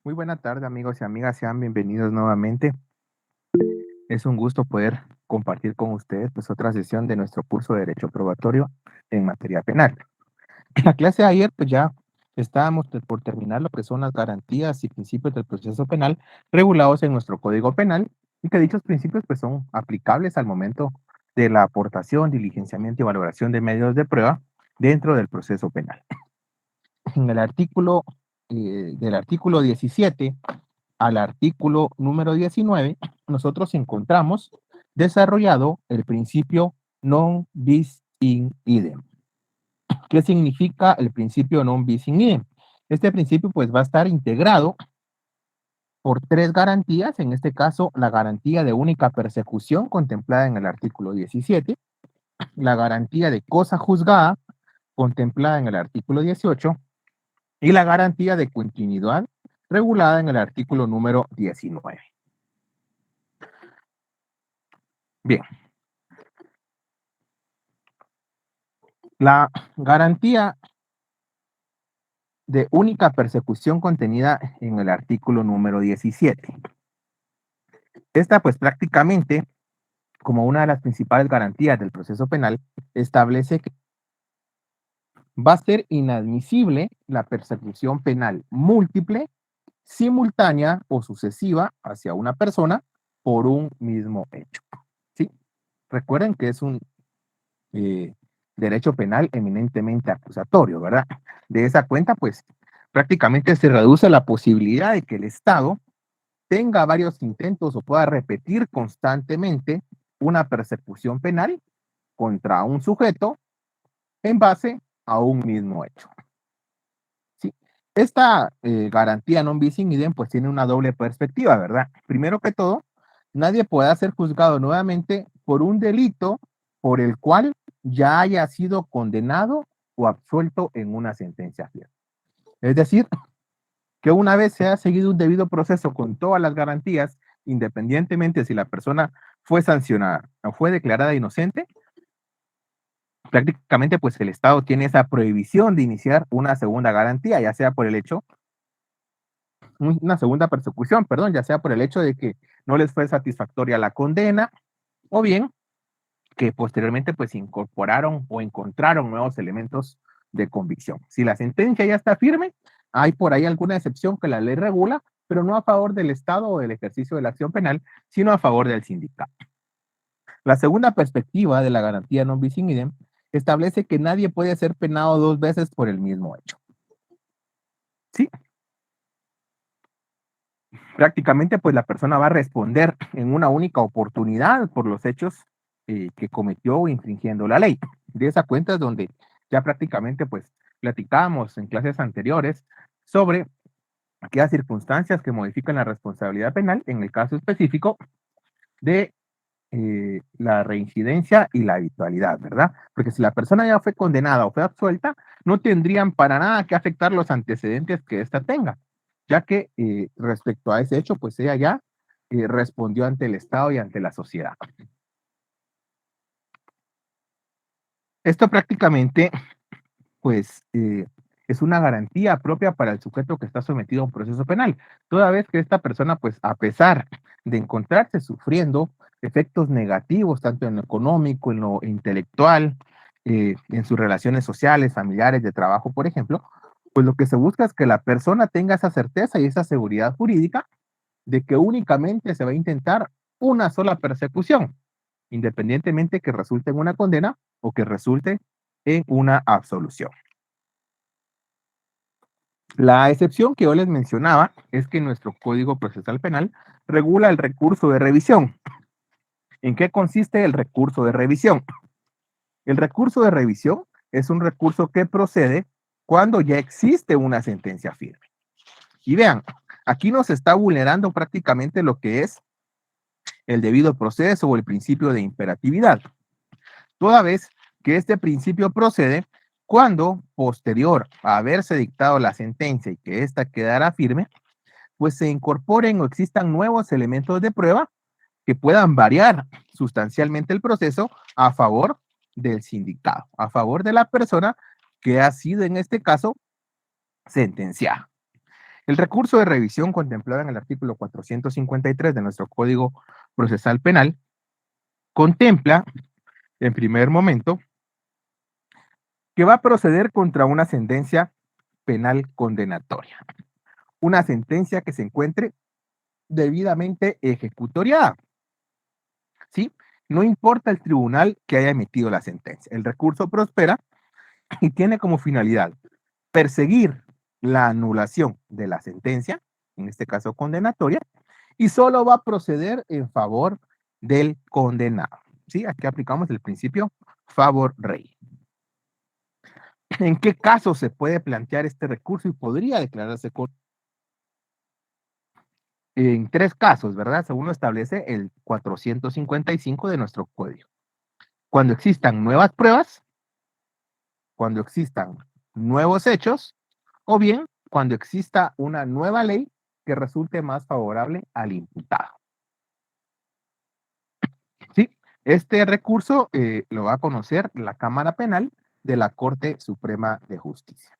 Muy buena tarde, amigos y amigas, sean bienvenidos nuevamente. Es un gusto poder compartir con ustedes pues otra sesión de nuestro curso de Derecho Probatorio en materia penal. En la clase de ayer pues ya estábamos por terminar lo que son las garantías y principios del proceso penal regulados en nuestro Código Penal y que dichos principios pues son aplicables al momento de la aportación, diligenciamiento y valoración de medios de prueba dentro del proceso penal. En el artículo del artículo 17 al artículo número 19, nosotros encontramos desarrollado el principio non bis in idem. ¿Qué significa el principio non bis in idem? Este principio pues va a estar integrado por tres garantías, en este caso la garantía de única persecución contemplada en el artículo 17, la garantía de cosa juzgada contemplada en el artículo 18 y la garantía de continuidad regulada en el artículo número 19. Bien, la garantía de única persecución contenida en el artículo número 17. Esta pues prácticamente, como una de las principales garantías del proceso penal, establece que va a ser inadmisible la persecución penal múltiple, simultánea o sucesiva hacia una persona por un mismo hecho. ¿Sí? Recuerden que es un eh, derecho penal eminentemente acusatorio, ¿verdad? De esa cuenta, pues prácticamente se reduce la posibilidad de que el Estado tenga varios intentos o pueda repetir constantemente una persecución penal contra un sujeto en base a un mismo hecho. ¿Sí? Esta garantía non bis in idem pues tiene una doble perspectiva, ¿verdad? Primero que todo, nadie puede ser juzgado nuevamente por un delito por el cual ya haya sido condenado o absuelto en una sentencia firme. Es decir, que una vez se ha seguido un debido proceso con todas las garantías, independientemente si la persona fue sancionada o fue declarada inocente, prácticamente pues el Estado tiene esa prohibición de iniciar una segunda garantía, ya sea por el hecho, una segunda persecución, perdón, ya sea por el hecho de que no les fue satisfactoria la condena o bien que posteriormente pues incorporaron o encontraron nuevos elementos de convicción. Si la sentencia ya está firme, hay por ahí alguna excepción que la ley regula, pero no a favor del Estado o del ejercicio de la acción penal, sino a favor del sindicato. La segunda perspectiva de la garantía non bis in idem establece que nadie puede ser penado dos veces por el mismo hecho. Sí, prácticamente pues la persona va a responder en una única oportunidad por los hechos que cometió infringiendo la ley. De esa cuenta es donde ya prácticamente pues platicábamos en clases anteriores sobre aquellas circunstancias que modifican la responsabilidad penal en el caso específico de la reincidencia y la habitualidad, ¿verdad? Porque si la persona ya fue condenada o fue absuelta, no tendrían para nada que afectar los antecedentes que ésta tenga, ya que respecto a ese hecho, pues ella ya respondió ante el Estado y ante la sociedad. Esto prácticamente, pues, es una garantía propia para el sujeto que está sometido a un proceso penal, toda vez que esta persona, pues, a pesar de encontrarse sufriendo efectos negativos, tanto en lo económico, en lo intelectual, en sus relaciones sociales, familiares, de trabajo, por ejemplo, pues lo que se busca es que la persona tenga esa certeza y esa seguridad jurídica de que únicamente se va a intentar una sola persecución, independientemente que resulte en una condena o que resulte en una absolución. La excepción que yo les mencionaba es que nuestro Código Procesal Penal regula el recurso de revisión. ¿En qué consiste el recurso de revisión? El recurso de revisión es un recurso que procede cuando ya existe una sentencia firme. Y vean, aquí nos está vulnerando prácticamente lo que es el debido proceso o el principio de imperatividad, toda vez que este principio procede cuando, posterior a haberse dictado la sentencia y que ésta quedara firme, pues se incorporen o existan nuevos elementos de prueba que puedan variar sustancialmente el proceso a favor del sindicado, a favor de la persona que ha sido en este caso sentenciada. El recurso de revisión contemplado en el artículo 453 de nuestro Código Procesal Penal contempla, en primer momento, que va a proceder contra una sentencia penal condenatoria, una sentencia que se encuentre debidamente ejecutoriada, ¿sí? No importa el tribunal que haya emitido la sentencia. El recurso prospera y tiene como finalidad perseguir la anulación de la sentencia, en este caso condenatoria, y solo va a proceder en favor del condenado. ¿Sí? Aquí aplicamos el principio favor rei. ¿En qué caso se puede plantear este recurso y podría declararse con en tres casos, ¿verdad? Según lo establece el 455 de nuestro código. Cuando existan nuevas pruebas, cuando existan nuevos hechos, o bien cuando exista una nueva ley que resulte más favorable al imputado. ¿Sí? Este recurso lo va a conocer la Cámara Penal de la Corte Suprema de Justicia.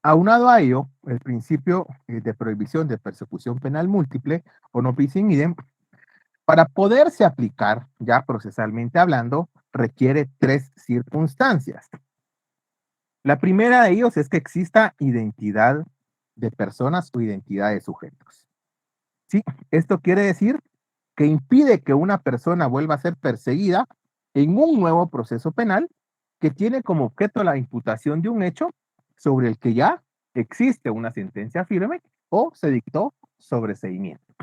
Aunado a ello, el principio de prohibición de persecución penal múltiple o no bis in idem, para poderse aplicar, ya procesalmente hablando, requiere tres circunstancias. La primera de ellos es que exista identidad de personas o identidad de sujetos. ¿Sí? Esto quiere decir que impide que una persona vuelva a ser perseguida en un nuevo proceso penal que tiene como objeto la imputación de un hecho sobre el que ya existe una sentencia firme o se dictó sobreseimiento.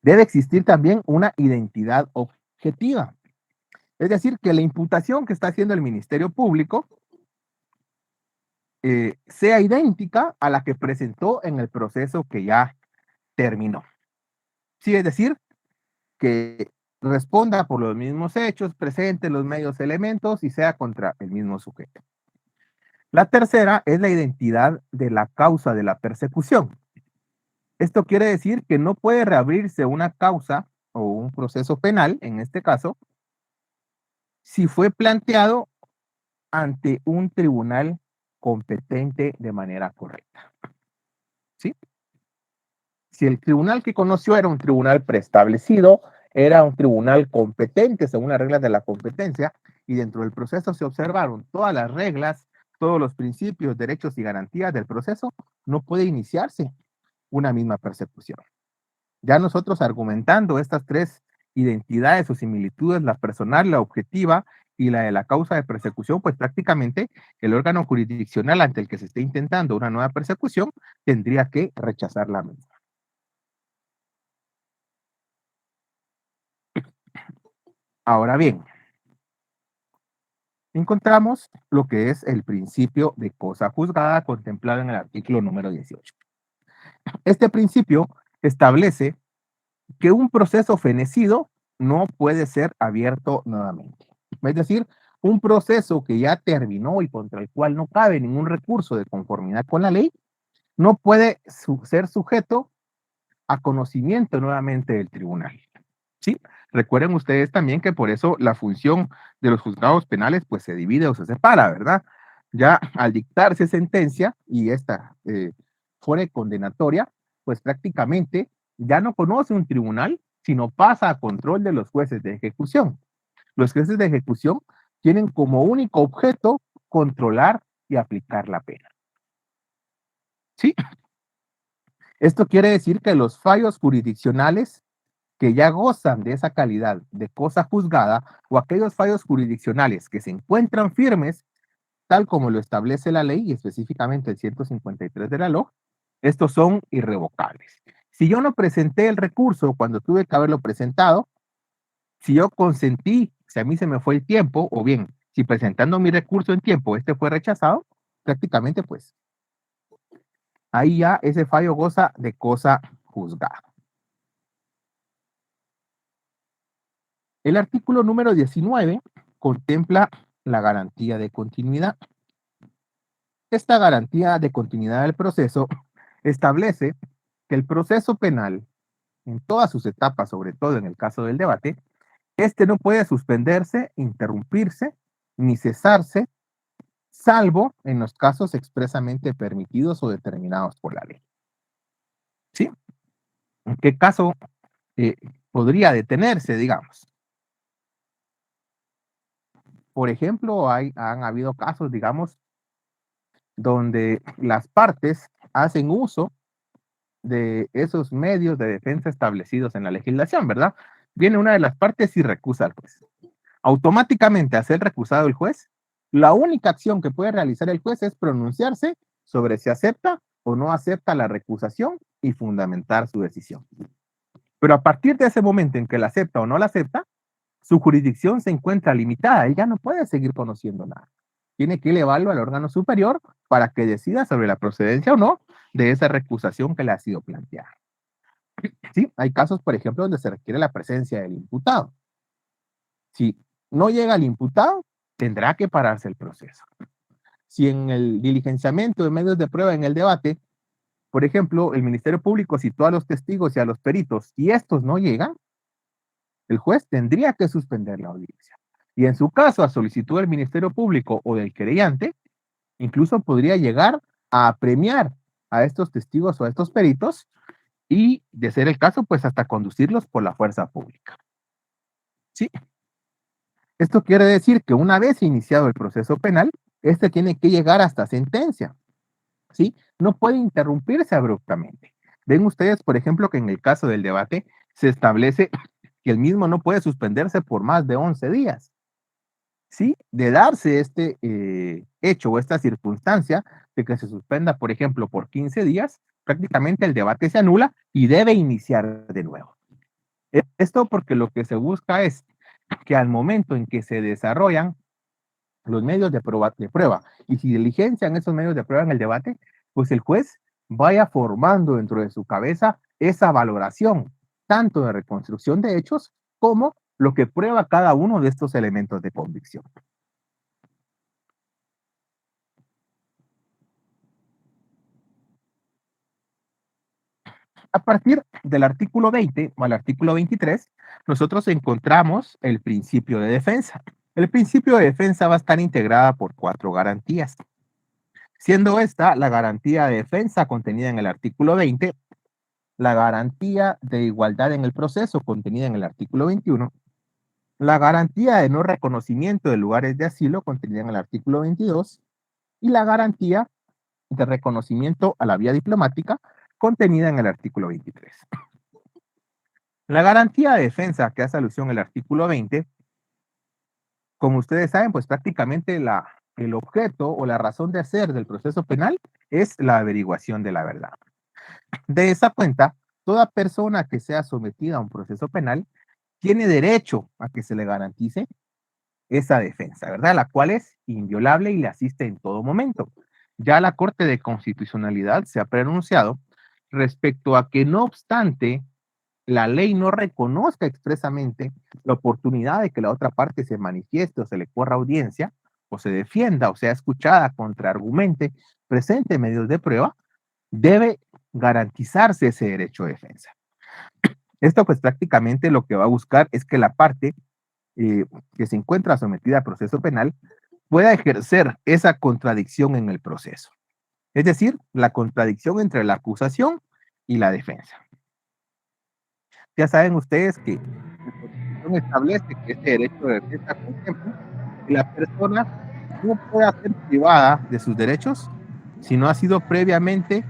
Debe existir también una identidad objetiva, es decir, que la imputación que está haciendo el Ministerio Público sea idéntica a la que presentó en el proceso que ya terminó. Sí, es decir, que responda por los mismos hechos, presente los medios elementos y sea contra el mismo sujeto. La tercera es la identidad de la causa de la persecución. Esto quiere decir que no puede reabrirse una causa o un proceso penal, en este caso, si fue planteado ante un tribunal competente de manera correcta. ¿Sí? Si el tribunal que conoció era un tribunal preestablecido, era un tribunal competente según las reglas de la competencia, y dentro del proceso se observaron todas las reglas, todos los principios, derechos y garantías del proceso, no puede iniciarse una misma persecución. Ya nosotros argumentando estas tres identidades o similitudes, la personal, la objetiva y la de la causa de persecución, pues prácticamente el órgano jurisdiccional ante el que se esté intentando una nueva persecución tendría que rechazar la misma. Ahora bien, encontramos lo que es el principio de cosa juzgada contemplado en el artículo número 18. Este principio establece que un proceso fenecido no puede ser abierto nuevamente. Es decir, un proceso que ya terminó y contra el cual no cabe ningún recurso de conformidad con la ley, no puede ser sujeto a conocimiento nuevamente del tribunal. ¿Sí? Recuerden ustedes también que por eso la función de los juzgados penales pues se divide o se separa, ¿verdad? Ya al dictarse sentencia y esta fuera condenatoria, pues prácticamente ya no conoce un tribunal, sino pasa a control de los jueces de ejecución. Los jueces de ejecución tienen como único objeto controlar y aplicar la pena. ¿Sí? Esto quiere decir que los fallos jurisdiccionales que ya gozan de esa calidad de cosa juzgada o aquellos fallos jurisdiccionales que se encuentran firmes, tal como lo establece la ley y específicamente el 153 de la LOG, estos son irrevocables. Si yo no presenté el recurso cuando tuve que haberlo presentado, si yo consentí, si a mí se me fue el tiempo, o bien, si presentando mi recurso en tiempo este fue rechazado, prácticamente pues ahí ya ese fallo goza de cosa juzgada. El artículo número 19 contempla la garantía de continuidad. Esta garantía de continuidad del proceso establece que el proceso penal, en todas sus etapas, sobre todo en el caso del debate, este no puede suspenderse, interrumpirse, ni cesarse salvo en los casos expresamente permitidos o determinados por la ley. ¿Sí? ¿En qué caso eh, podría detenerse, digamos? Por ejemplo, han habido casos, digamos, donde las partes hacen uso de esos medios de defensa establecidos en la legislación, ¿verdad? Viene una de las partes y recusa al juez. Automáticamente, al ser recusado el juez, la única acción que puede realizar el juez es pronunciarse sobre si acepta o no acepta la recusación y fundamentar su decisión. Pero a partir de ese momento en que la acepta o no la acepta, su jurisdicción se encuentra limitada. Él ya no puede seguir conociendo nada. Tiene que elevarlo al órgano superior para que decida sobre la procedencia o no de esa recusación que le ha sido planteada. Sí, hay casos, por ejemplo, donde se requiere la presencia del imputado. Si no llega el imputado, tendrá que pararse el proceso. Si en el diligenciamiento de medios de prueba en el debate, por ejemplo, el Ministerio Público citó a los testigos y a los peritos y estos no llegan, el juez tendría que suspender la audiencia. Y en su caso, a solicitud del Ministerio Público o del querellante, incluso podría llegar a premiar a estos testigos o a estos peritos y, de ser el caso, pues hasta conducirlos por la fuerza pública. ¿Sí? Esto quiere decir que una vez iniciado el proceso penal, este tiene que llegar hasta sentencia. ¿Sí? No puede interrumpirse abruptamente. Ven ustedes, por ejemplo, que en el caso del debate se establece que el mismo no puede suspenderse por más de 11 días. ¿Sí? De darse este hecho o esta circunstancia de que se suspenda, por ejemplo, por 15 días, prácticamente el debate se anula y debe iniciar de nuevo. Esto porque lo que se busca es que al momento en que se desarrollan los medios de prueba y si diligencian esos medios de prueba en el debate, pues el juez vaya formando dentro de su cabeza esa valoración, tanto de reconstrucción de hechos como lo que prueba cada uno de estos elementos de convicción. A partir del artículo 20 o al artículo 23, nosotros encontramos el principio de defensa. El principio de defensa va a estar integrada por 4 garantías, siendo esta la garantía de defensa contenida en el artículo 20, la garantía de igualdad en el proceso contenida en el artículo 21, la garantía de no reconocimiento de lugares de asilo contenida en el artículo 22 y la garantía de reconocimiento a la vía diplomática contenida en el artículo 23. La garantía de defensa que hace alusión al artículo 20, como ustedes saben, pues prácticamente el objeto o la razón de hacer del proceso penal es la averiguación de la verdad. De esa cuenta, toda persona que sea sometida a un proceso penal tiene derecho a que se le garantice esa defensa, ¿verdad? La cual es inviolable y le asiste en todo momento. Ya la Corte de Constitucionalidad se ha pronunciado respecto a que no obstante la ley no reconozca expresamente la oportunidad de que la otra parte se manifieste o se le corra audiencia o se defienda o sea escuchada, contraargumente, presente medios de prueba, debe garantizarse ese derecho de defensa. Esto pues prácticamente lo que va a buscar es que la parte eh, que se encuentra sometida a proceso penal pueda ejercer esa contradicción en el proceso. Es decir, la contradicción entre la acusación y la defensa. Ya saben ustedes que la Constitución establece que este derecho de defensa contempla que la persona no pueda ser privada de sus derechos si no ha sido previamente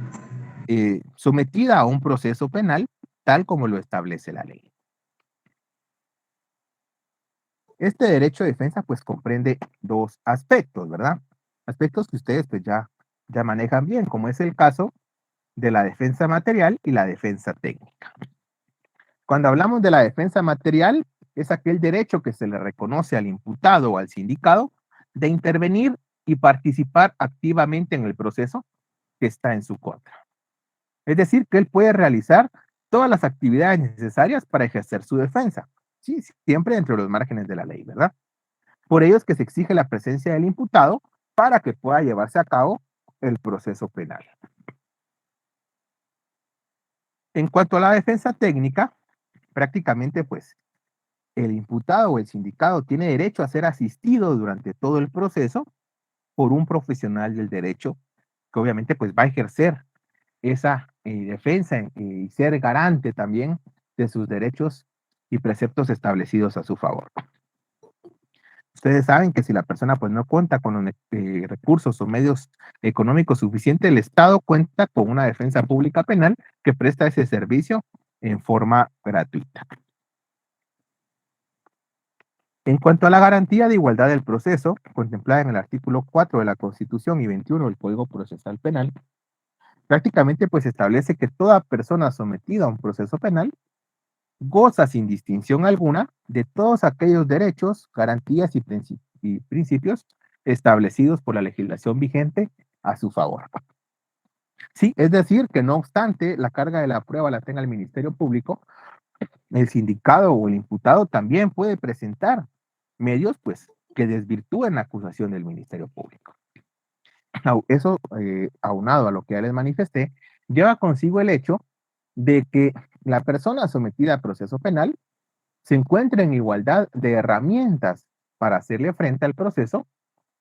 sometida a un proceso penal tal como lo establece la ley. Este derecho de defensa pues comprende 2 aspectos, ¿verdad? Aspectos que ustedes pues ya manejan bien, como es el caso de la defensa material y la defensa técnica. Cuando hablamos de la defensa material, es aquel derecho que se le reconoce al imputado o al sindicado de intervenir y participar activamente en el proceso que está en su contra. Es decir, que él puede realizar todas las actividades necesarias para ejercer su defensa. Sí, siempre dentro de los márgenes de la ley, ¿verdad? Por ello es que se exige la presencia del imputado para que pueda llevarse a cabo el proceso penal. En cuanto a la defensa técnica, prácticamente pues el imputado o el sindicado tiene derecho a ser asistido durante todo el proceso por un profesional del derecho que obviamente pues va a ejercer esa defensa y ser garante también de sus derechos y preceptos establecidos a su favor. Ustedes saben que si la persona pues no cuenta con los recursos o medios económicos suficientes, el Estado cuenta con una defensa pública penal que presta ese servicio en forma gratuita. En cuanto a la garantía de igualdad del proceso, contemplada en el artículo 4 de la Constitución y 21 del Código Procesal Penal, prácticamente pues establece que toda persona sometida a un proceso penal goza sin distinción alguna de todos aquellos derechos, garantías y principios establecidos por la legislación vigente a su favor. Sí, es decir, que no obstante la carga de la prueba la tenga el Ministerio Público, el sindicado o el imputado también puede presentar medios pues que desvirtúen la acusación del Ministerio Público. Eso, aunado a lo que ya les manifesté, lleva consigo el hecho de que la persona sometida a proceso penal se encuentra en igualdad de herramientas para hacerle frente al proceso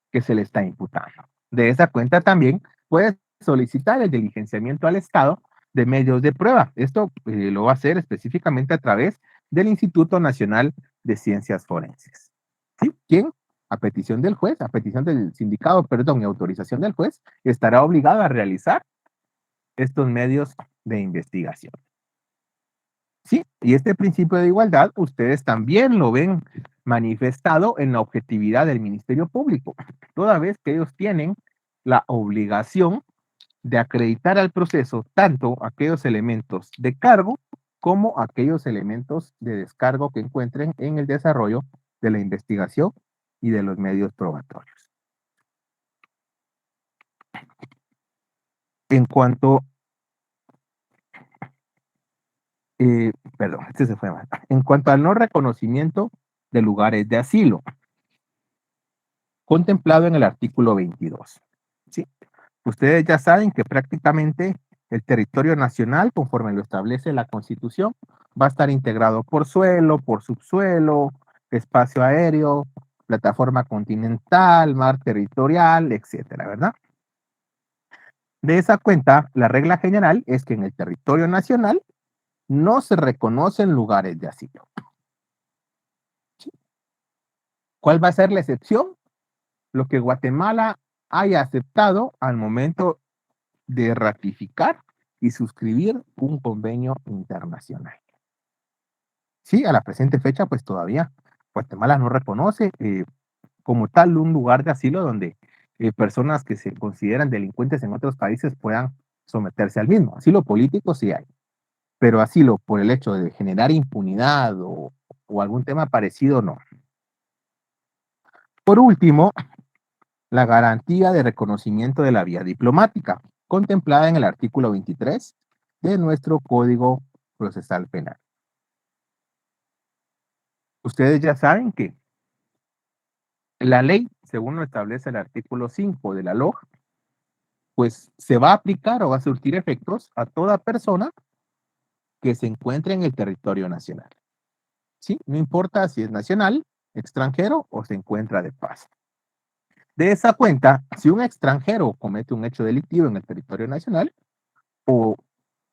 que se le está imputando. De esa cuenta también puede solicitar el diligenciamiento al Estado de medios de prueba. Esto lo va a hacer específicamente a través del Instituto Nacional de Ciencias Forenses. ¿Sí? ¿Quién? A petición del juez, a petición del sindicato, perdón, y autorización del juez, estará obligado a realizar estos medios de investigación. Sí, y este principio de igualdad ustedes también lo ven manifestado en la objetividad del Ministerio Público, toda vez que ellos tienen la obligación de acreditar al proceso tanto aquellos elementos de cargo como aquellos elementos de descargo que encuentren en el desarrollo de la investigación y de los medios probatorios. En cuanto, perdón, este se fue mal. En cuanto al no reconocimiento de lugares de asilo, contemplado en el artículo 22. ¿Sí? Ustedes ya saben que prácticamente el territorio nacional, conforme lo establece la Constitución, va a estar integrado por suelo, por subsuelo, espacio aéreo, plataforma continental, mar territorial, etcétera, ¿verdad? De esa cuenta, la regla general es que en el territorio nacional no se reconocen lugares de asilo. ¿Sí? ¿Cuál va a ser la excepción? Lo que Guatemala haya aceptado al momento de ratificar y suscribir un convenio internacional. Sí, a la presente fecha, pues todavía Guatemala no reconoce como tal un lugar de asilo donde personas que se consideran delincuentes en otros países puedan someterse al mismo. Asilo político sí hay, pero asilo por el hecho de generar impunidad o algún tema parecido, no. Por último, la garantía de reconocimiento de la vía diplomática, contemplada en el artículo 23 de nuestro Código Procesal Penal. Ustedes ya saben que la ley, según lo establece el artículo 5 de la LOG, pues se va a aplicar o va a surtir efectos a toda persona que se encuentre en el territorio nacional. ¿Sí? No importa si es nacional, extranjero o se encuentra de paso. De esa cuenta, si un extranjero comete un hecho delictivo en el territorio nacional o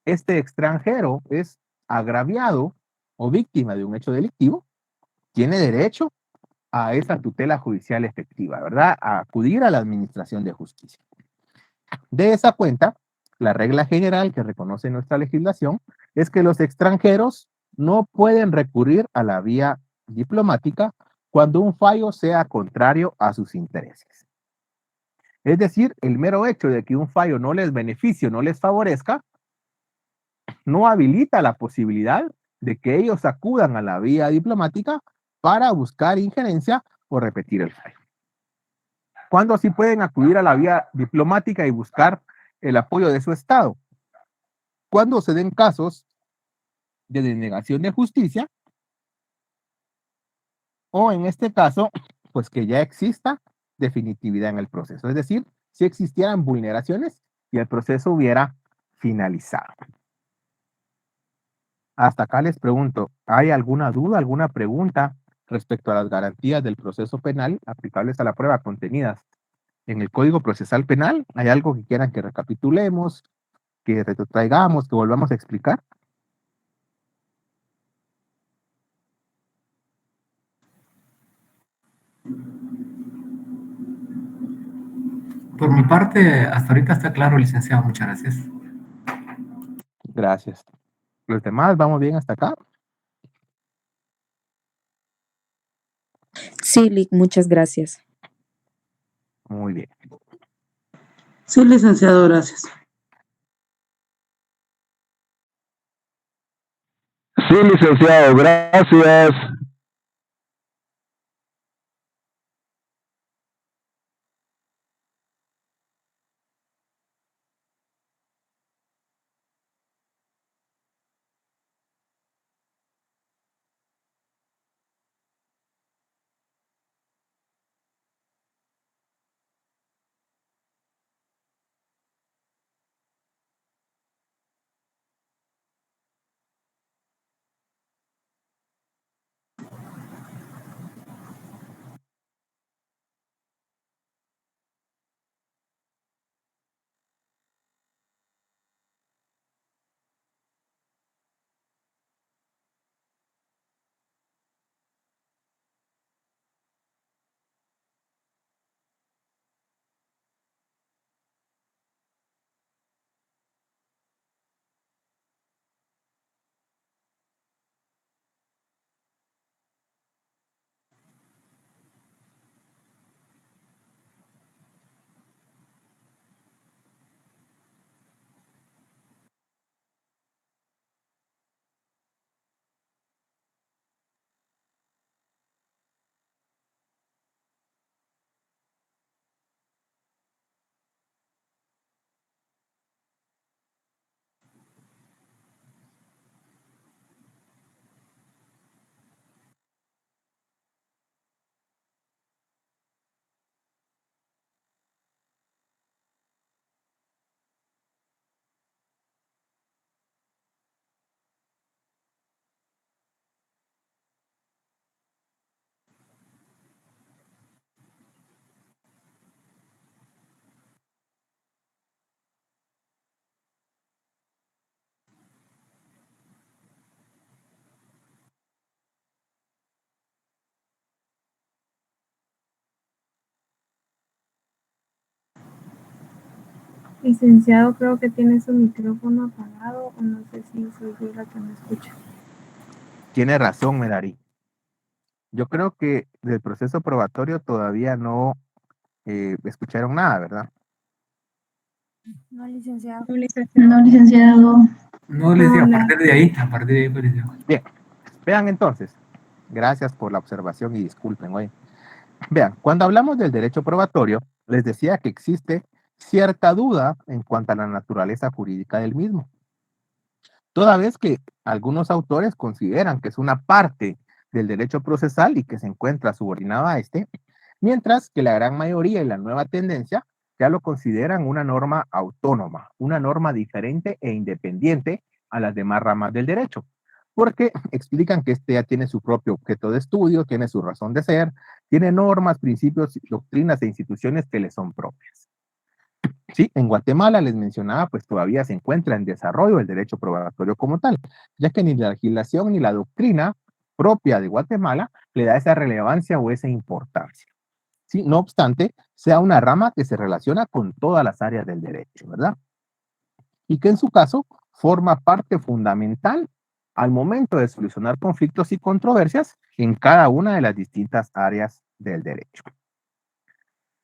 este extranjero es agraviado o víctima de un hecho delictivo, tiene derecho a esa tutela judicial efectiva, ¿verdad? A acudir a la administración de justicia. De esa cuenta, la regla general que reconoce nuestra legislación es que los extranjeros no pueden recurrir a la vía diplomática cuando un fallo sea contrario a sus intereses. Es decir, el mero hecho de que un fallo no les beneficie, no les favorezca, no habilita la posibilidad de que ellos acudan a la vía diplomática para buscar injerencia o repetir el fallo. ¿Cuándo sí pueden acudir a la vía diplomática y buscar el apoyo de su Estado? Cuando se den casos de denegación de justicia o en este caso, pues que ya exista definitividad en el proceso. Es decir, si existieran vulneraciones y el proceso hubiera finalizado. Hasta acá les pregunto, ¿hay alguna duda, alguna pregunta respecto a las garantías del proceso penal aplicables a la prueba contenidas en el Código Procesal Penal? ¿Hay algo que quieran que recapitulemos, que retrotraigamos, que volvamos a explicar? Por mi parte, hasta ahorita está claro, licenciado. Muchas gracias. Gracias. ¿Los demás vamos bien hasta acá? Sí, Lick, muchas gracias. Muy bien. Sí, licenciado, gracias. Sí, licenciado, gracias. Licenciado, creo que tiene su micrófono apagado o no sé si soy yo la que me escucha. Tiene razón, Melari. Yo creo que del proceso probatorio todavía no escucharon nada, ¿verdad? No, licenciado. No, licenciado. No, les digo, No, a partir de ahí, pues, licenciado. Bien, vean entonces. Gracias por la observación y disculpen, oye. Vean, cuando hablamos del derecho probatorio, les decía que existe cierta duda en cuanto a la naturaleza jurídica del mismo, toda vez que algunos autores consideran que es una parte del derecho procesal y que se encuentra subordinado a este, mientras que la gran mayoría y la nueva tendencia ya lo consideran una norma autónoma, una norma diferente e independiente a las demás ramas del derecho, porque explican que este ya tiene su propio objeto de estudio, tiene su razón de ser, tiene normas, principios, doctrinas e instituciones que le son propias. Sí, en Guatemala les mencionaba, pues todavía se encuentra en desarrollo el derecho probatorio como tal, ya que ni la legislación ni la doctrina propia de Guatemala le da esa relevancia o esa importancia. Sí, no obstante, sea una rama que se relaciona con todas las áreas del derecho, ¿verdad? Y que en su caso forma parte fundamental al momento de solucionar conflictos y controversias en cada una de las distintas áreas del derecho.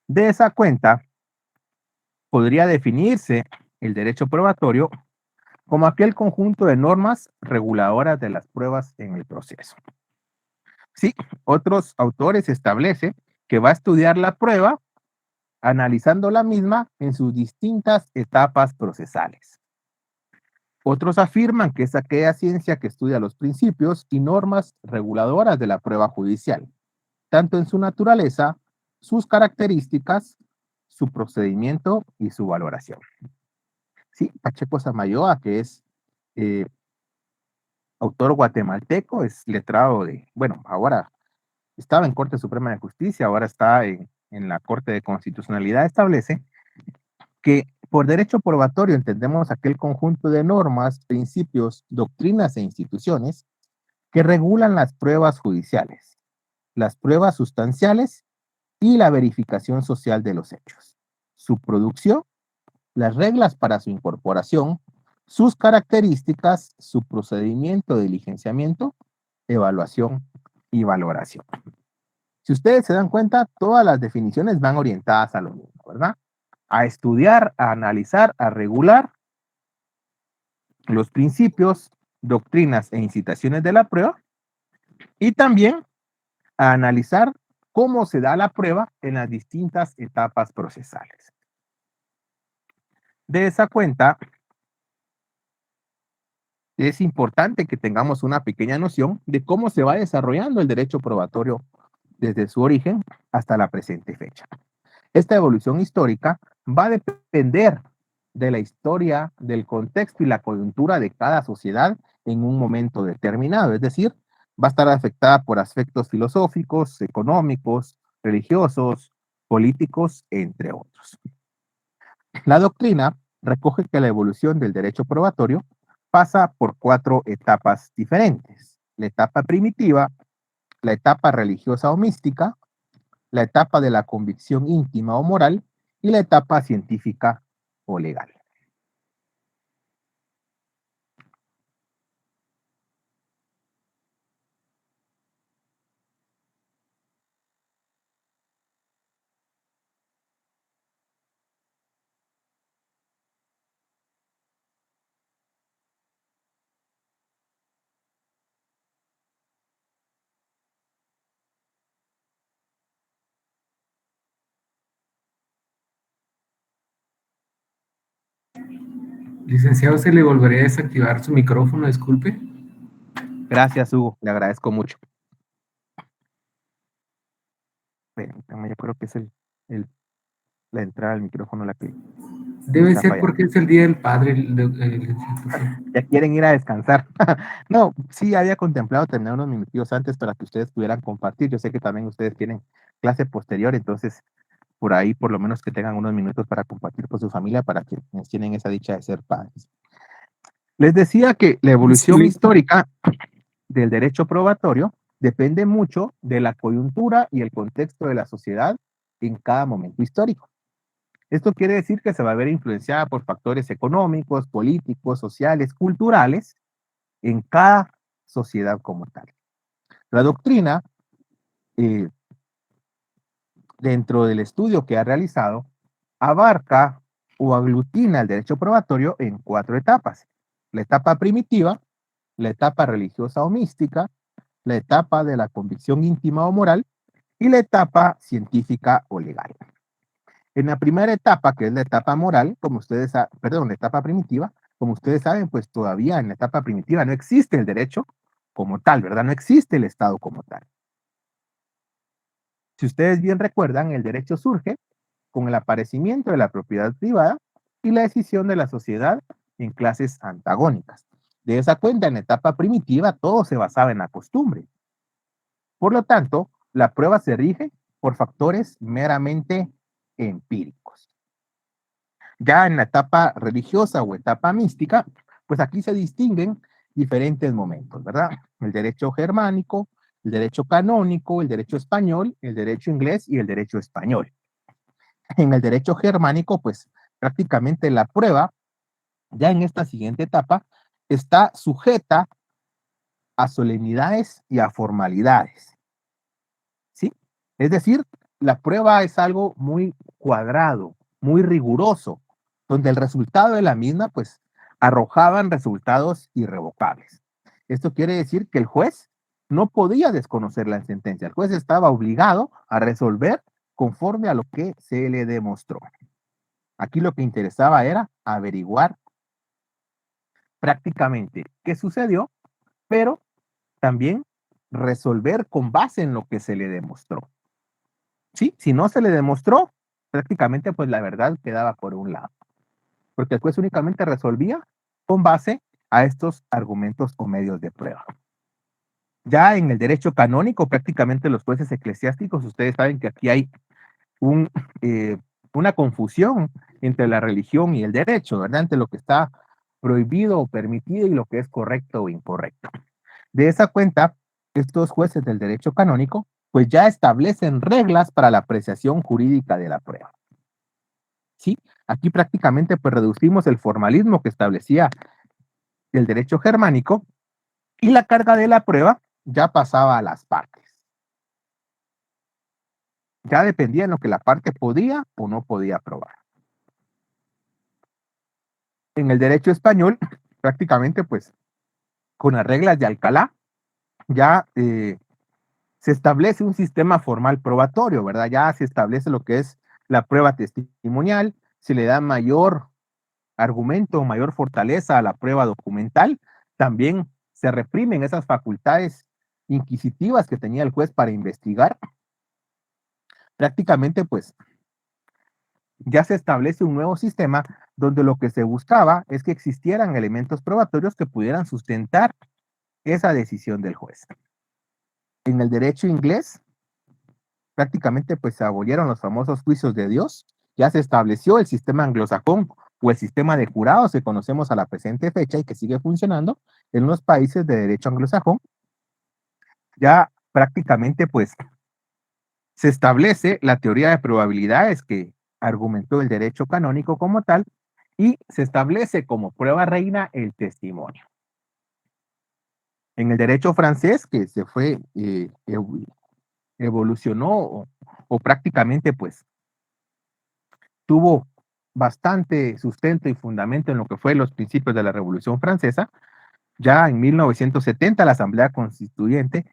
De esa cuenta, podría definirse el derecho probatorio como aquel conjunto de normas reguladoras de las pruebas en el proceso. Sí, otros autores establecen que va a estudiar la prueba analizando la misma en sus distintas etapas procesales. Otros afirman que es aquella ciencia que estudia los principios y normas reguladoras de la prueba judicial, tanto en su naturaleza, sus características, su procedimiento y su valoración. Sí, Pacheco Samayoa, que es eh, autor guatemalteco, es letrado de, bueno, ahora estaba en Corte Suprema de Justicia, ahora está en en la Corte de Constitucionalidad establece que por derecho probatorio entendemos aquel conjunto de normas, principios, doctrinas e instituciones que regulan las pruebas judiciales, las pruebas sustanciales y la verificación social de los hechos, su producción, las reglas para su incorporación, sus características, su procedimiento de diligenciamiento, evaluación y valoración. Si ustedes se dan cuenta, todas las definiciones van orientadas a lo mismo, ¿verdad? A estudiar, a analizar, a regular los principios, doctrinas e incitaciones de la prueba y también a analizar cómo se da la prueba en las distintas etapas procesales. De esa cuenta, es importante que tengamos una pequeña noción de cómo se va desarrollando el derecho probatorio desde su origen hasta la presente fecha. Esta evolución histórica va a depender de la historia, del contexto y la coyuntura de cada sociedad en un momento determinado, es decir, va a estar afectada por aspectos filosóficos, económicos, religiosos, políticos, entre otros. La doctrina recoge que la evolución del derecho probatorio pasa por 4 etapas diferentes: la etapa primitiva, la etapa religiosa o mística, la etapa de la convicción íntima o moral y la etapa científica o legal. Licenciado, ¿se le volvería a desactivar su micrófono? Disculpe. Gracias, Hugo, le agradezco mucho. Permítame, yo creo que es la entrada del micrófono la que Debe está ser fallando. porque es el Día del Padre. Ya quieren ir a descansar. No, sí había contemplado tener unos minutos antes para que ustedes pudieran compartir. Yo sé que también ustedes tienen clase posterior, entonces por ahí por lo menos que tengan unos minutos para compartir con su familia para que tienen esa dicha de ser padres. Les decía que la evolución histórica del derecho probatorio depende mucho de la coyuntura y el contexto de la sociedad en cada momento histórico. Esto quiere decir que se va a ver influenciada por factores económicos, políticos, sociales, culturales en cada sociedad como tal. La doctrina, dentro del estudio que ha realizado, abarca o aglutina el derecho probatorio en 4 etapas: la etapa primitiva, la etapa religiosa o mística, la etapa de la convicción íntima o moral y la etapa científica o legal. En la primera etapa, que es la etapa moral, como ustedes saben, perdón, la etapa primitiva, como ustedes saben, pues todavía en la etapa primitiva no existe el derecho como tal, ¿verdad? No existe el Estado como tal. Si ustedes bien recuerdan, el derecho surge con el aparecimiento de la propiedad privada y la decisión de la sociedad en clases antagónicas. De esa cuenta, en la etapa primitiva, todo se basaba en la costumbre. Por lo tanto, la prueba se rige por factores meramente empíricos. Ya en la etapa religiosa o etapa mística, pues aquí se distinguen diferentes momentos, ¿verdad? El derecho germánico, el derecho canónico, el derecho español, el derecho inglés y el derecho español. En el derecho germánico, pues prácticamente la prueba, ya en esta siguiente etapa, está sujeta a solemnidades y a formalidades, ¿sí? Es decir, la prueba es algo muy cuadrado, muy riguroso, donde el resultado de la misma, pues, arrojaban resultados irrevocables. Esto quiere decir que el juez no podía desconocer la sentencia. El juez estaba obligado a resolver conforme a lo que se le demostró. Aquí lo que interesaba era averiguar prácticamente qué sucedió, pero también resolver con base en lo que se le demostró. ¿Sí? Si no se le demostró, prácticamente pues la verdad quedaba por un lado, porque el juez únicamente resolvía con base a estos argumentos o medios de prueba. Ya en el derecho canónico, prácticamente los jueces eclesiásticos, ustedes saben que aquí hay un, una confusión entre la religión y el derecho, ¿verdad? Entre lo que está prohibido o permitido y lo que es correcto o incorrecto. De esa cuenta, estos jueces del derecho canónico, pues ya establecen reglas para la apreciación jurídica de la prueba. ¿Sí? Aquí prácticamente pues reducimos el formalismo que establecía el derecho germánico y la carga de la prueba ya pasaba a las partes. Ya dependía en lo que la parte podía o no podía probar. En el derecho español, prácticamente pues con las reglas de Alcalá, ya se establece un sistema formal probatorio, ¿verdad? Ya se establece lo que es la prueba testimonial, se le da mayor argumento, mayor fortaleza a la prueba documental, también se reprimen esas facultades inquisitivas que tenía el juez para investigar. Prácticamente, pues, ya se establece un nuevo sistema donde lo que se buscaba es que existieran elementos probatorios que pudieran sustentar esa decisión del juez. En el derecho inglés, prácticamente pues se abolieron los famosos juicios de Dios, ya se estableció el sistema anglosajón o el sistema de jurados que conocemos a la presente fecha y que sigue funcionando en los países de derecho anglosajón. Ya prácticamente pues se establece la teoría de probabilidades que argumentó el derecho canónico como tal y se establece como prueba reina el testimonio. En el derecho francés, que se fue, evolucionó o prácticamente pues tuvo bastante sustento y fundamento en lo que fue los principios de la Revolución Francesa. Ya en 1970 la Asamblea Constituyente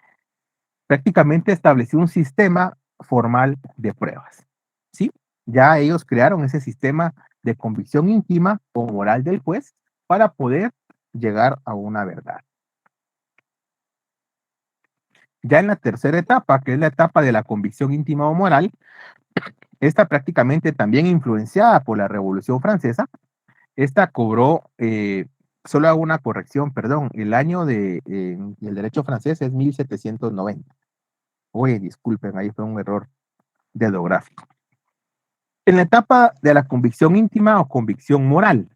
prácticamente estableció un sistema formal de pruebas, ¿sí? Ya ellos crearon ese sistema de convicción íntima o moral del juez para poder llegar a una verdad. Ya en la tercera etapa, que es la etapa de la convicción íntima o moral, esta prácticamente también influenciada por la Revolución Francesa, esta cobró, solo hago una corrección, perdón, el año del derecho francés es 1790. Oye, disculpen, ahí fue un error dedográfico. En la etapa de la convicción íntima o convicción moral,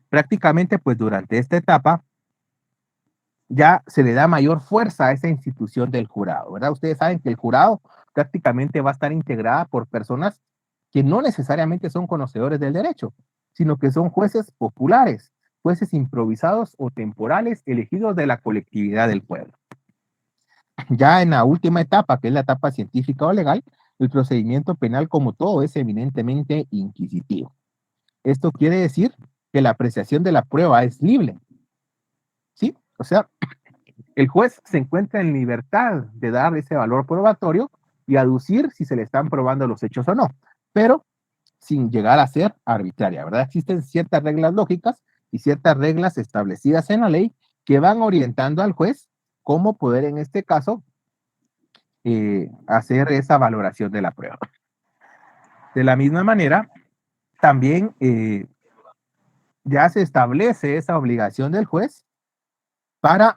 prácticamente pues durante esta etapa ya se le da mayor fuerza a esa institución del jurado, ¿verdad? Ustedes saben que el jurado prácticamente va a estar integrada por personas que no necesariamente son conocedores del derecho, sino que son jueces populares, jueces improvisados o temporales elegidos de la colectividad del pueblo. Ya en la última etapa, que es la etapa científica o legal, el procedimiento penal como todo es eminentemente inquisitivo. Esto quiere decir que la apreciación de la prueba es libre, ¿sí? O sea, el juez se encuentra en libertad de dar ese valor probatorio y aducir si se le están probando los hechos o no, pero sin llegar a ser arbitraria, ¿verdad? Existen ciertas reglas lógicas y ciertas reglas establecidas en la ley que van orientando al juez cómo poder en este caso hacer esa valoración de la prueba. De la misma manera, también ya se establece esa obligación del juez para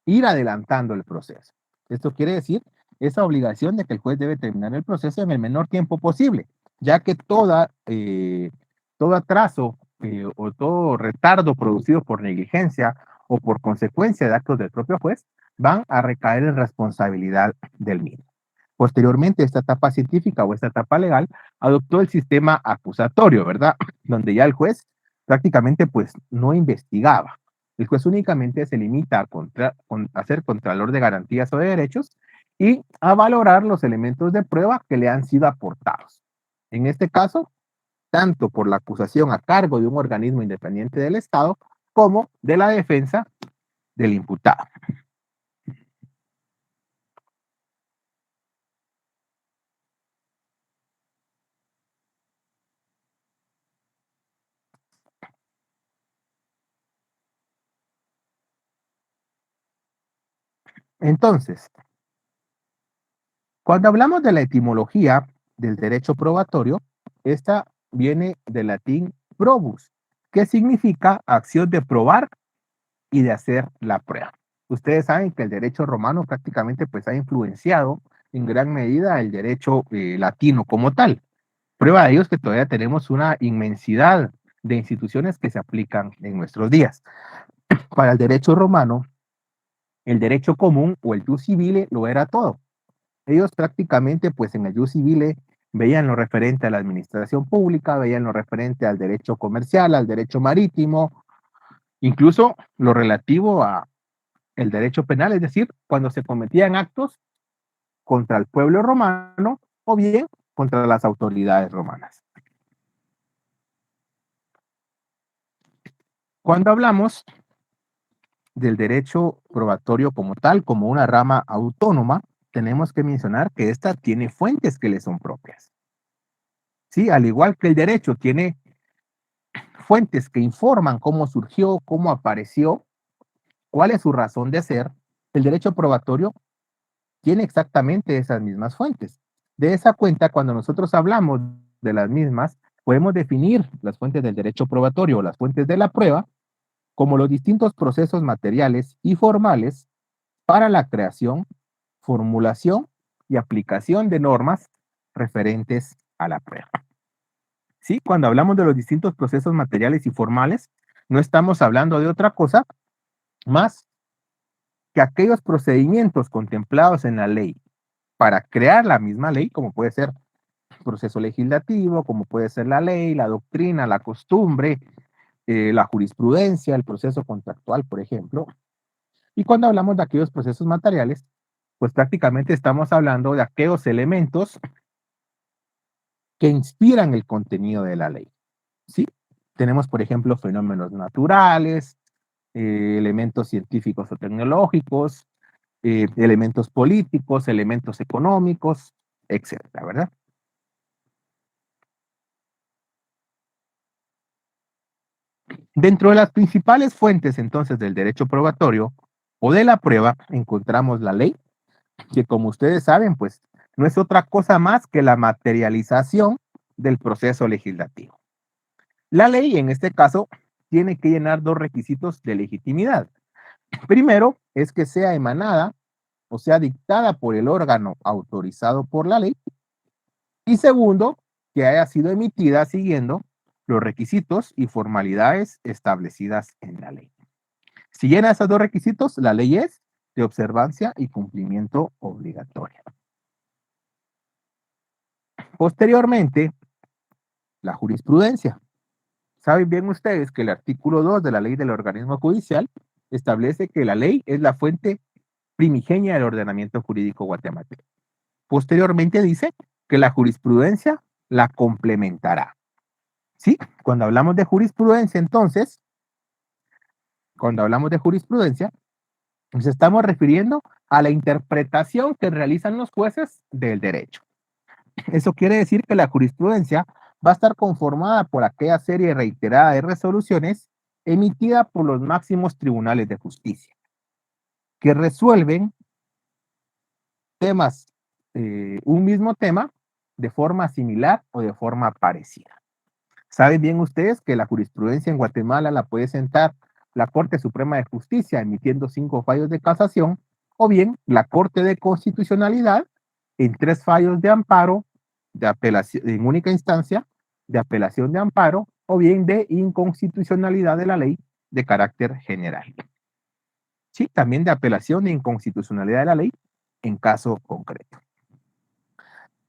ir adelantando el proceso. Esto quiere decir esa obligación de que el juez debe terminar el proceso en el menor tiempo posible, ya que todo atraso o todo retardo producido por negligencia o por consecuencia de actos del propio juez van a recaer en responsabilidad del mismo. Posteriormente, esta etapa científica o esta etapa legal adoptó el sistema acusatorio, ¿verdad? Donde ya el juez prácticamente pues no investigaba. El juez únicamente se limita a ser contralor de garantías o de derechos y a valorar los elementos de prueba que le han sido aportados. En este caso, tanto por la acusación a cargo de un organismo independiente del Estado como de la defensa del imputado. Entonces, cuando hablamos de la etimología del derecho probatorio, esta viene del latín probus, que significa acción de probar y de hacer la prueba. Ustedes saben que el derecho romano prácticamente pues ha influenciado en gran medida el derecho latino como tal. Prueba de ello es que todavía tenemos una inmensidad de instituciones que se aplican en nuestros días. Para el derecho romano, el derecho común o el jus civile lo era todo. Ellos prácticamente, pues en el jus civile veían lo referente a la administración pública, veían lo referente al derecho comercial, al derecho marítimo, incluso lo relativo a el derecho penal, es decir, cuando se cometían actos contra el pueblo romano o bien contra las autoridades romanas. Cuando hablamos del derecho probatorio como tal, como una rama autónoma, tenemos que mencionar que ésta tiene fuentes que le son propias. Sí, al igual que el derecho tiene fuentes que informan cómo surgió, cómo apareció, cuál es su razón de ser, el derecho probatorio tiene exactamente esas mismas fuentes. De esa cuenta, cuando nosotros hablamos de las mismas, podemos definir las fuentes del derecho probatorio o las fuentes de la prueba como los distintos procesos materiales y formales para la creación, formulación y aplicación de normas referentes a la prueba. ¿Sí? Cuando hablamos de los distintos procesos materiales y formales, no estamos hablando de otra cosa más que aquellos procedimientos contemplados en la ley para crear la misma ley, como puede ser proceso legislativo, como puede ser la ley, la doctrina, la costumbre, la jurisprudencia, el proceso contractual, por ejemplo. Y cuando hablamos de aquellos procesos materiales, pues prácticamente estamos hablando de aquellos elementos que inspiran el contenido de la ley. ¿Sí? Tenemos, por ejemplo, fenómenos naturales, elementos científicos o tecnológicos, elementos políticos, elementos económicos, etcétera, ¿verdad? Dentro de las principales fuentes entonces del derecho probatorio o de la prueba encontramos la ley, que como ustedes saben, pues no es otra cosa más que la materialización del proceso legislativo. La ley, en este caso, tiene que llenar dos requisitos de legitimidad. Primero, es que sea emanada o sea dictada por el órgano autorizado por la ley. Y segundo, que haya sido emitida siguiendo los requisitos y formalidades establecidas en la ley. Si llena esos dos requisitos, la ley es de observancia y cumplimiento obligatorio. Posteriormente, la jurisprudencia. Saben bien ustedes que el artículo 2 de la ley del organismo judicial establece que la ley es la fuente primigenia del ordenamiento jurídico guatemalteco. Posteriormente dice que la jurisprudencia la complementará. ¿Sí? Cuando hablamos de jurisprudencia, entonces, nos estamos refiriendo a la interpretación que realizan los jueces del derecho. Eso quiere decir que la jurisprudencia va a estar conformada por aquella serie reiterada de resoluciones emitida por los máximos tribunales de justicia, que resuelven temas, un mismo tema, de forma similar o de forma parecida. Saben bien ustedes que la jurisprudencia en Guatemala la puede sentar la Corte Suprema de Justicia emitiendo 5 fallos de casación, o bien la Corte de Constitucionalidad en 3 fallos de amparo, de apelación en única instancia, de apelación de amparo, o bien de inconstitucionalidad de la ley de carácter general. Sí, también de apelación de inconstitucionalidad de la ley en caso concreto.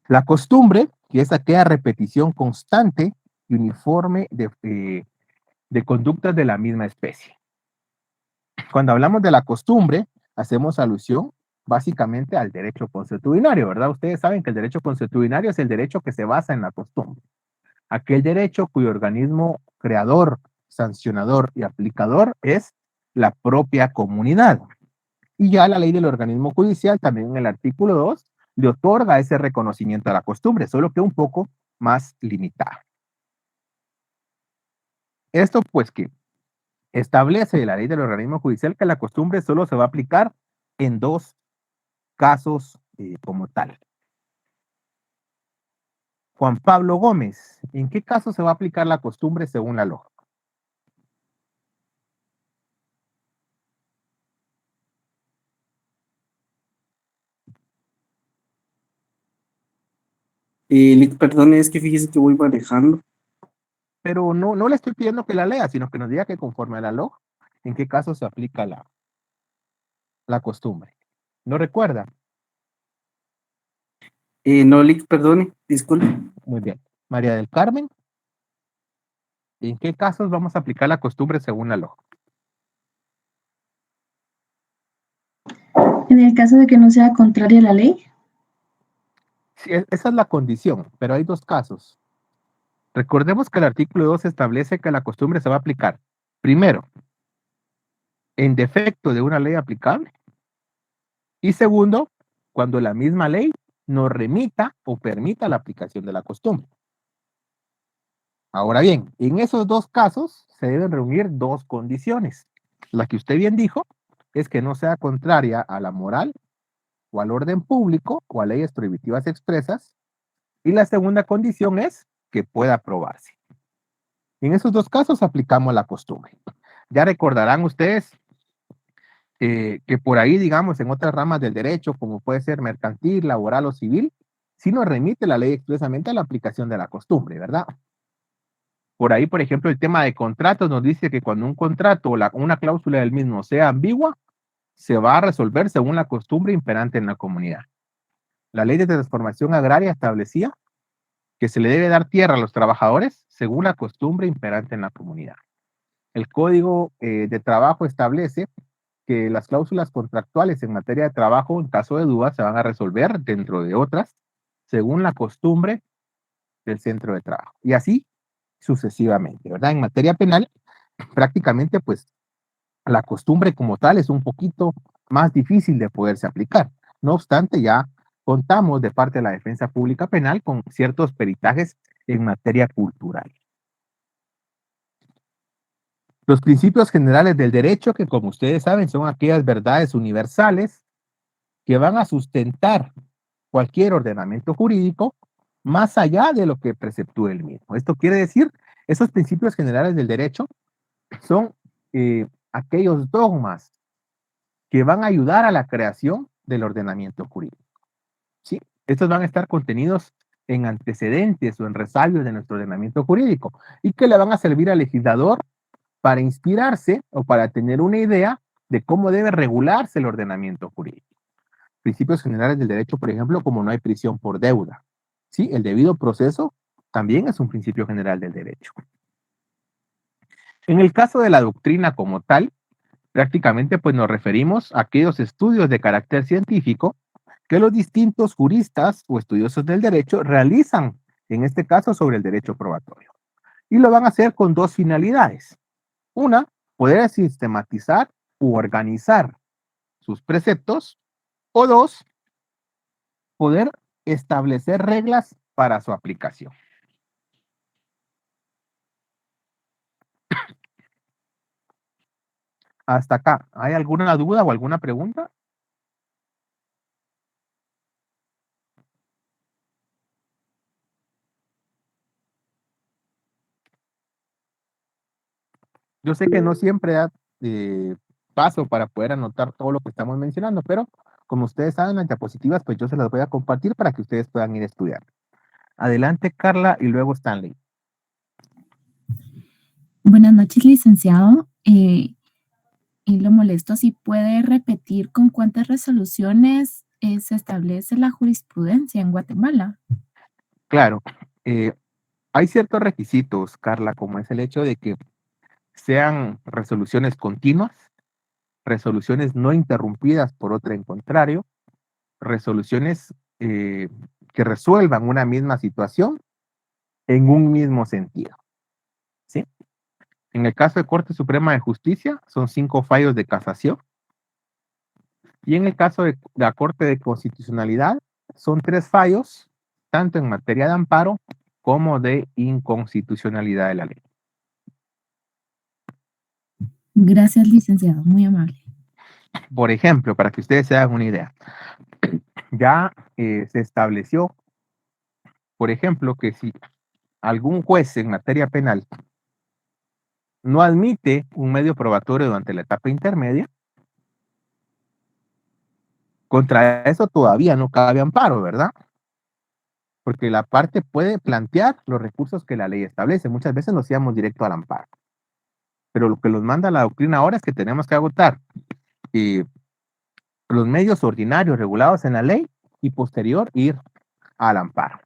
La costumbre, que es aquella repetición constante y uniforme de conductas de la misma especie. Cuando hablamos de la costumbre, hacemos alusión básicamente al derecho consuetudinario, ¿verdad? Ustedes saben que el derecho consuetudinario es el derecho que se basa en la costumbre. Aquel derecho cuyo organismo creador, sancionador y aplicador es la propia comunidad. Y ya la ley del organismo judicial, también en el artículo 2, le otorga ese reconocimiento a la costumbre, solo que un poco más limitado. Esto pues que establece la ley del organismo judicial que la costumbre solo se va a aplicar en 2 casos como tal. Juan Pablo Gómez, ¿en qué caso se va a aplicar la costumbre según la lógica? Perdone, es que fíjese que voy manejando. Pero no le estoy pidiendo que la lea, sino que nos diga que conforme a la LOG, en qué caso se aplica la costumbre. ¿No recuerda? No, perdone, disculpe. Muy bien. María del Carmen, ¿en qué casos vamos a aplicar la costumbre según la LOG? En el caso de que no sea contraria a la ley. Sí, esa es la condición, pero hay dos casos. Recordemos que el artículo 2 establece que la costumbre se va a aplicar, primero, en defecto de una ley aplicable, y segundo, cuando la misma ley nos remita o permita la aplicación de la costumbre. Ahora bien, en esos dos casos se deben reunir dos condiciones. La que usted bien dijo es que no sea contraria a la moral o al orden público o a leyes prohibitivas expresas, y la segunda condición es que pueda aprobarse. En esos dos casos aplicamos la costumbre. Ya recordarán ustedes que por ahí, digamos, en otras ramas del derecho, como puede ser mercantil, laboral o civil, sí nos remite la ley expresamente a la aplicación de la costumbre, ¿verdad? Por ahí, por ejemplo, el tema de contratos nos dice que cuando un contrato o una cláusula del mismo sea ambigua, se va a resolver según la costumbre imperante en la comunidad. La ley de transformación agraria establecía que se le debe dar tierra a los trabajadores según la costumbre imperante en la comunidad. El Código de Trabajo establece que las cláusulas contractuales en materia de trabajo, en caso de duda, se van a resolver dentro de otras, según la costumbre del centro de trabajo. Y así sucesivamente, ¿verdad? En materia penal, prácticamente, pues, la costumbre como tal es un poquito más difícil de poderse aplicar. No obstante, ya contamos de parte de la defensa pública penal con ciertos peritajes en materia cultural. Los principios generales del derecho, que como ustedes saben, son aquellas verdades universales que van a sustentar cualquier ordenamiento jurídico más allá de lo que preceptúe el mismo. Esto quiere decir, esos principios generales del derecho son aquellos dogmas que van a ayudar a la creación del ordenamiento jurídico. ¿Sí? Estos van a estar contenidos en antecedentes o en resabios de nuestro ordenamiento jurídico y que le van a servir al legislador para inspirarse o para tener una idea de cómo debe regularse el ordenamiento jurídico. Principios generales del derecho, por ejemplo, como no hay prisión por deuda. ¿Sí? El debido proceso también es un principio general del derecho. En el caso de la doctrina como tal, prácticamente pues nos referimos a aquellos estudios de carácter científico que los distintos juristas o estudiosos del derecho realizan, en este caso sobre el derecho probatorio. Y lo van a hacer con dos finalidades. Una, poder sistematizar u organizar sus preceptos, o dos, poder establecer reglas para su aplicación. Hasta acá, ¿hay alguna duda o alguna pregunta? Yo sé que no siempre da paso para poder anotar todo lo que estamos mencionando, pero como ustedes saben, las diapositivas, pues yo se las voy a compartir para que ustedes puedan ir a estudiar. Adelante, Carla, y luego Stanley. Buenas noches, licenciado. Y lo molesto si puede repetir con cuántas resoluciones se establece la jurisprudencia en Guatemala. Claro, hay ciertos requisitos, Carla, como es el hecho de que sean resoluciones continuas, resoluciones no interrumpidas por otra en contrario, resoluciones que resuelvan una misma situación en un mismo sentido. ¿Sí? En el caso de Corte Suprema de Justicia, son 5 fallos de casación. Y en el caso de la Corte de Constitucionalidad, son 3 fallos, tanto en materia de amparo como de inconstitucionalidad de la ley. Gracias, licenciado. Muy amable. Por ejemplo, para que ustedes se hagan una idea, ya se estableció, por ejemplo, que si algún juez en materia penal no admite un medio probatorio durante la etapa intermedia, contra eso todavía no cabe amparo, ¿verdad? porque la parte puede plantear los recursos que la ley establece. Muchas veces nos íbamos directo al amparo. Pero lo que nos manda la doctrina ahora es que tenemos que agotar los medios ordinarios regulados en la ley y posterior ir al amparo.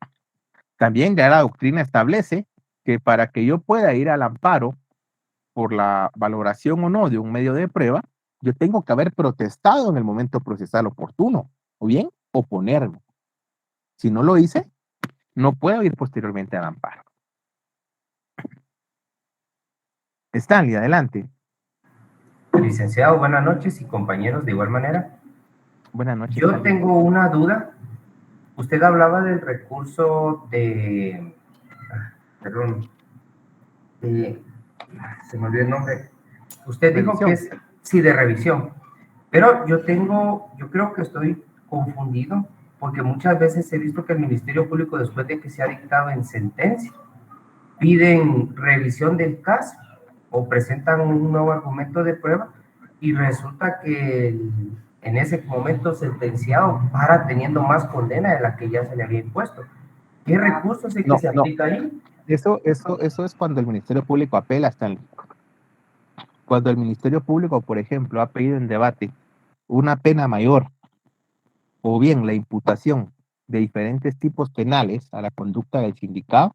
También ya la doctrina establece que para que yo pueda ir al amparo por la valoración o no de un medio de prueba, yo tengo que haber protestado en el momento procesal oportuno, o bien oponerme. Si no lo hice, no puedo ir posteriormente al amparo. Stanley, adelante. Licenciado, buenas noches y compañeros de igual manera. Buenas noches. Yo Stanley. tengo una duda. Usted hablaba del recurso de... Perdón. Se me olvidó el nombre. Usted dijo que es... Sí, de revisión. Pero yo creo que estoy confundido porque muchas veces he visto que el Ministerio Público, después de que se ha dictado en sentencia, piden revisión del caso o presentan un nuevo argumento de prueba y resulta que en ese momento sentenciado para teniendo más condena de la que ya se le había impuesto. ¿Qué recurso es el que se aplica ahí? Eso es cuando el Ministerio Público apela, Stanley. Cuando el Ministerio Público, por ejemplo, ha pedido en debate una pena mayor o bien la imputación de diferentes tipos penales a la conducta del sindicado,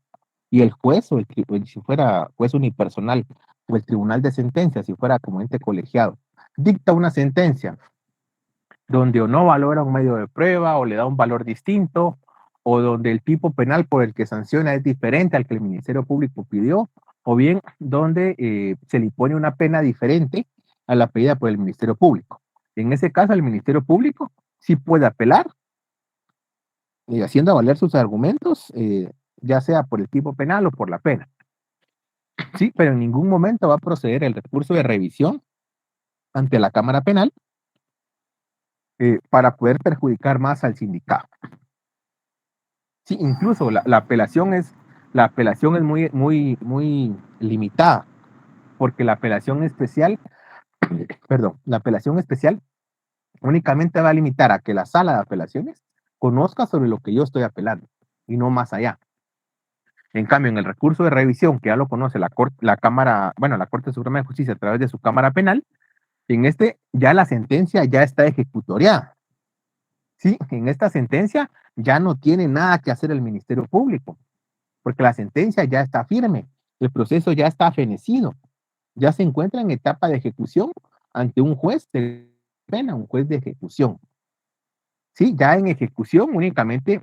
y el juez, o si fuera juez unipersonal, o el tribunal de sentencia, si fuera como ente colegiado, dicta una sentencia donde o no valora un medio de prueba o le da un valor distinto, o donde el tipo penal por el que sanciona es diferente al que el Ministerio Público pidió, o bien donde se le impone una pena diferente a la pedida por el Ministerio Público. En ese caso, el Ministerio Público sí puede apelar, haciendo valer sus argumentos, ya sea por el tipo penal o por la pena. Sí, pero en ningún momento va a proceder el recurso de revisión ante la Cámara Penal para poder perjudicar más al sindicato. Sí, incluso la apelación es muy limitada, porque la apelación especial, la apelación especial únicamente va a limitar a que la sala de apelaciones conozca sobre lo que yo estoy apelando y no más allá. En cambio, en el recurso de revisión, que ya lo conoce la Corte Suprema de Justicia a través de su Cámara Penal, en este ya la sentencia ya está ejecutoriada. Sí, en esta sentencia ya no tiene nada que hacer el Ministerio Público, porque la sentencia ya está firme, el proceso ya está fenecido, ya se encuentra en etapa de ejecución ante un juez de pena, un juez de ejecución. Sí, ya en ejecución únicamente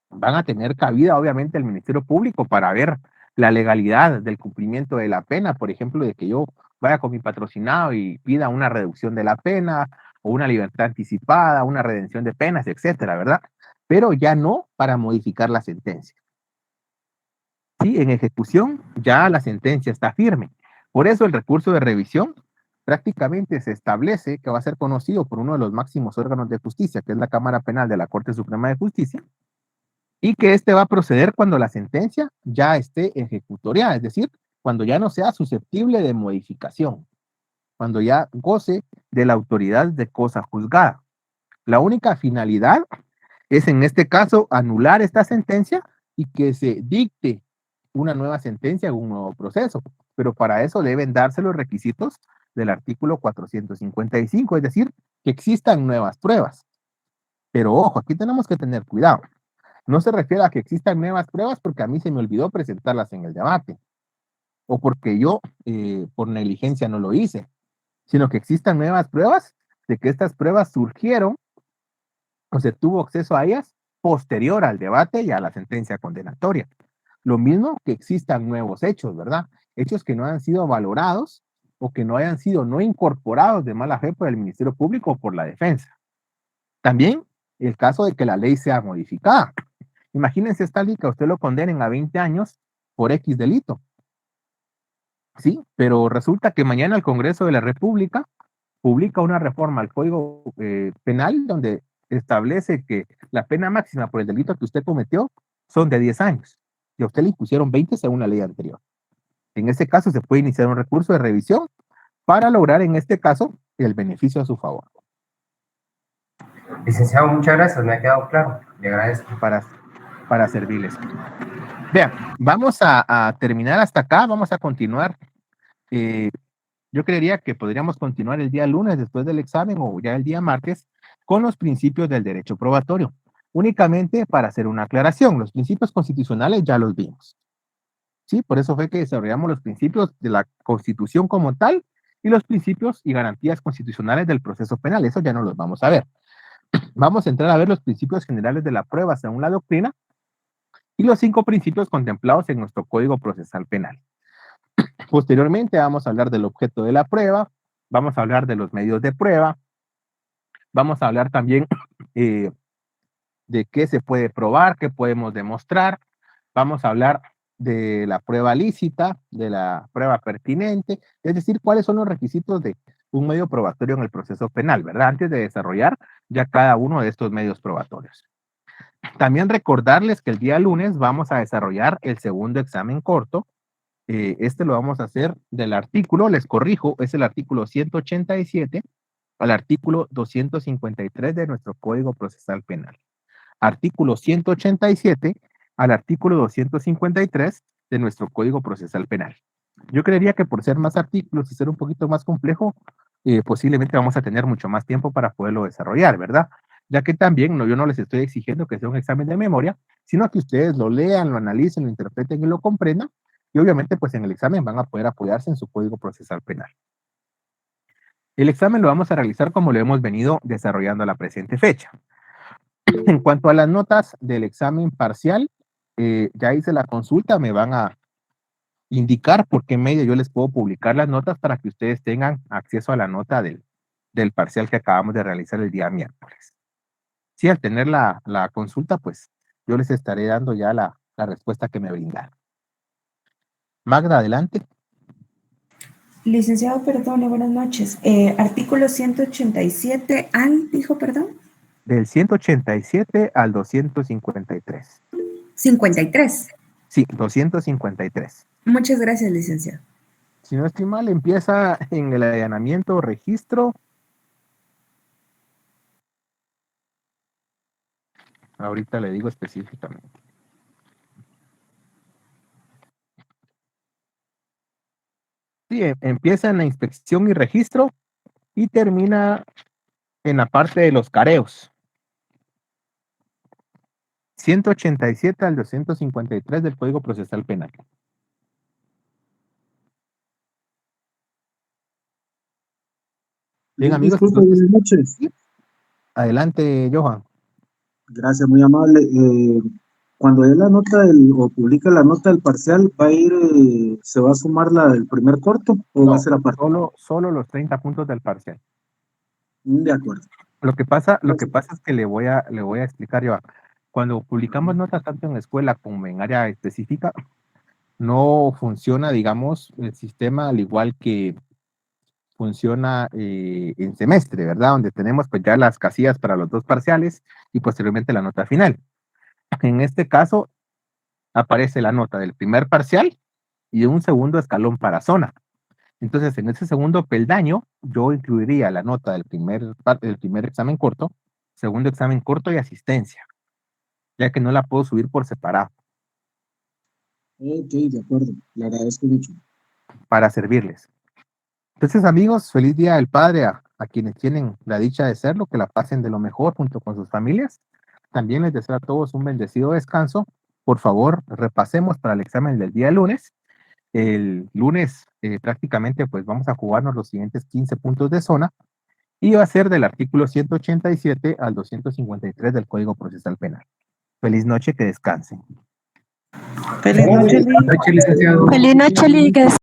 van a tener cabida, obviamente, el Ministerio Público para ver la legalidad del cumplimiento de la pena, por ejemplo, de que yo vaya con mi patrocinado y pida una reducción de la pena, o una libertad anticipada, una redención de penas, etcétera, ¿verdad? Pero ya no para modificar la sentencia. Sí, en ejecución ya la sentencia está firme. Por eso el recurso de revisión prácticamente se establece que va a ser conocido por uno de los máximos órganos de justicia, que es la Cámara Penal de la Corte Suprema de Justicia, y que este va a proceder cuando la sentencia ya esté ejecutoriada, es decir, cuando ya no sea susceptible de modificación, cuando ya goce de la autoridad de cosa juzgada. La única finalidad es, en este caso, anular esta sentencia y que se dicte una nueva sentencia o un nuevo proceso, pero para eso deben darse los requisitos del artículo 455, es decir, que existan nuevas pruebas. Pero ojo, aquí tenemos que tener cuidado. No se refiere a que existan nuevas pruebas porque a mí se me olvidó presentarlas en el debate, o porque yo por negligencia no lo hice, sino que existan nuevas pruebas de que estas pruebas surgieron o se tuvo acceso a ellas posterior al debate y a la sentencia condenatoria. Lo mismo que existan nuevos hechos, ¿verdad? Hechos que no han sido valorados o que no hayan sido no incorporados de mala fe por el Ministerio Público o por la defensa. También el caso de que la ley sea modificada. Imagínense, Stanley, que a usted lo condenen a 20 años por X delito. Sí, pero resulta que mañana el Congreso de la República publica una reforma al Código Penal donde establece que la pena máxima por el delito que usted cometió son de 10 años y a usted le impusieron 20 según la ley anterior. En este caso se puede iniciar un recurso de revisión para lograr en este caso el beneficio a su favor. Licenciado, muchas gracias, me ha quedado claro, le agradezco. para servirles. Vean, vamos a terminar hasta acá, vamos a continuar. Yo creería que podríamos continuar el día lunes después del examen o ya el día martes con los principios del derecho probatorio. Únicamente para hacer una aclaración, los principios constitucionales ya los vimos. ¿Sí? Por eso fue que desarrollamos los principios de la Constitución como tal y los principios y garantías constitucionales del proceso penal. Eso ya no los vamos a ver. Vamos a entrar a ver los principios generales de la prueba según la doctrina y los 5 principios contemplados en nuestro Código Procesal Penal. Posteriormente vamos a hablar del objeto de la prueba, vamos a hablar de los medios de prueba, vamos a hablar también de qué se puede probar, qué podemos demostrar, vamos a hablar de la prueba lícita, de la prueba pertinente, es decir, cuáles son los requisitos de un medio probatorio en el proceso penal, ¿verdad? Antes de desarrollar ya cada uno de estos medios probatorios. También recordarles que el día lunes vamos a desarrollar el segundo examen corto. Este lo vamos a hacer del artículo, les corrijo, es el artículo 187 al artículo 253 de nuestro Código Procesal Penal. Artículo 187 al artículo 253 de nuestro Código Procesal Penal. Yo creería que por ser más artículos y ser un poquito más complejo, posiblemente vamos a tener mucho más tiempo para poderlo desarrollar, ¿verdad? Ya que también yo no les estoy exigiendo que sea un examen de memoria, sino que ustedes lo lean, lo analicen, lo interpreten y lo comprendan, y obviamente pues en el examen van a poder apoyarse en su Código Procesal Penal. El examen lo vamos a realizar como lo hemos venido desarrollando a la presente fecha. En cuanto a las notas del examen parcial, ya hice la consulta, me van a indicar por qué medio yo les puedo publicar las notas para que ustedes tengan acceso a la nota del parcial que acabamos de realizar el día miércoles. Sí, al tener la consulta, pues yo les estaré dando ya la respuesta que me brindaron. Magda, adelante. Licenciado, perdone, buenas noches. Artículo 187 al, dijo, perdón. Del 187 al 253. 53. Sí, 253. Muchas gracias, licenciado. Si no estoy mal, empieza en el allanamiento, registro. Ahorita le digo específicamente. Sí, empieza en la inspección y registro y termina en la parte de los careos. 187 al 253 del Código Procesal Penal. Bien, amigos. Disculpe, Entonces, buenas noches. adelante, Johan. Gracias, muy amable. Cuando dé la nota o publica la nota del parcial, ¿va a ir, se va a sumar la del primer corto o va a ser aparte? Solo los 30 puntos del parcial. De acuerdo. Lo que pasa es que le voy a explicar yo. Cuando publicamos notas tanto en la escuela como en área específica, no funciona, digamos, el sistema al igual que funciona en semestre, ¿verdad? Donde tenemos pues ya las casillas para los 2 parciales y posteriormente la nota final. En este caso, aparece la nota del primer parcial y un segundo escalón para zona. Entonces, en ese segundo peldaño, yo incluiría la nota del primer examen corto, segundo examen corto y asistencia, ya que no la puedo subir por separado. Ok, de acuerdo. Le agradezco mucho. Para servirles. Entonces, amigos, feliz Día del Padre a quienes tienen la dicha de serlo, que la pasen de lo mejor junto con sus familias. También les deseo a todos un bendecido descanso. Por favor, repasemos para el examen del día lunes. El lunes prácticamente pues vamos a jugarnos los siguientes 15 puntos de zona y va a ser del artículo 187 al 253 del Código Procesal Penal. Feliz noche, que descansen. Feliz noche, licenciado. Feliz noche, Liz.